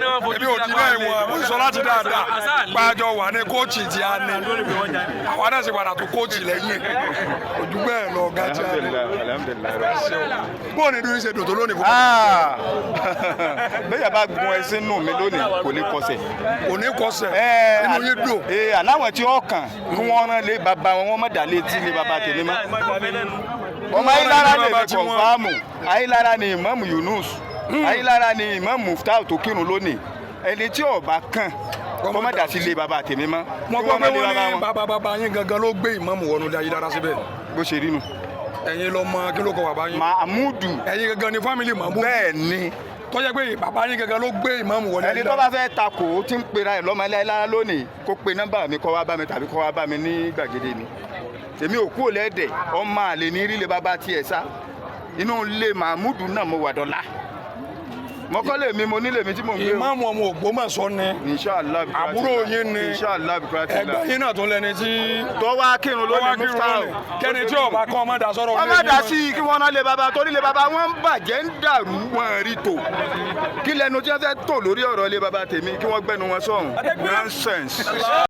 èmi ò dín náà ìwọ̀n mo sọ láti dáadáa gbàjọ wà ní kóòtù tí a ní àwọn náà sì padà tó kóòtù lẹ́yìn ojú bẹ́ẹ̀ lọ gàtí a ní. bó ni dúró ṣe dòtò lónìí fún mi. bẹ́ẹ̀ bá gun ẹṣin nù mí lónìí kò ní kọsẹ̀. kò ní kọsẹ̀ inú yín dùn. aláwọ̀ tí ó kàn kí wọ́n rán lé bàbá wọn wọ́n mọ̀ dà létí lé bàbá tèmi mọ́. ọmọ Ayílára lè fi kọ̀ǹfàmù Ayílára ni Imam Yunus Ayílára ni Imam Muftau tó kírun lónìí ẹni tí ó bá kàn kọ́ mọ̀ dà sí lé bàbá tèmi mọ́. mo gbọ́ pé wọ́n ní bàbá yín gangan ló gbé ìmáàmù wọnú ilé Ayílára síbẹ̀. bó ṣe rí nu. ẹ̀yin lọ mọ kí ló kọ bàbá yín. Mahmudu. ẹ̀yin gangan ni fámìlì Mahmudu. bẹ́ẹ̀ ni. tó jẹ́ pé bàbá yín gangan ló gbé ìmáàmù wọlé. ẹni tó bá fẹ́ takò ó ti ń pera ẹ̀ lọ́mọ Ayílára lónìí kó pe nọ́mbà mi kó wá bá mi tàbí kó wá bá mi ní gbàgede ni. èmi ò kú òlẹ́dẹ̀ ọmọ àlè ní rí lè bàbá tiẹ̀ sá inú ilé Mahmudu náà mo wà dọ́là mọ́kànlé mi mo nílé mi tí mo ń gbé. ìmáàmù ọmọ Ògbómọ̀ṣọ́ ni. Inshallah àbúrò yín ni. Inshallah ẹgbẹ́ yín náà tún lẹni tí. tó wá kírun lónìí Muftau. kẹ́ni tí ọba kan ọmọ da sọ̀rọ̀. ọmọ dà sí i kí wọ́n náà lé baba torí lé baba wọ́n ń bàjẹ́ ń dàrú wọn rí tò kí lẹnu tí wọ́n fẹ́ tò lórí ọ̀rọ̀ lé baba tèmi kí wọ́n gbẹnu wọn sọ̀hún nonsense.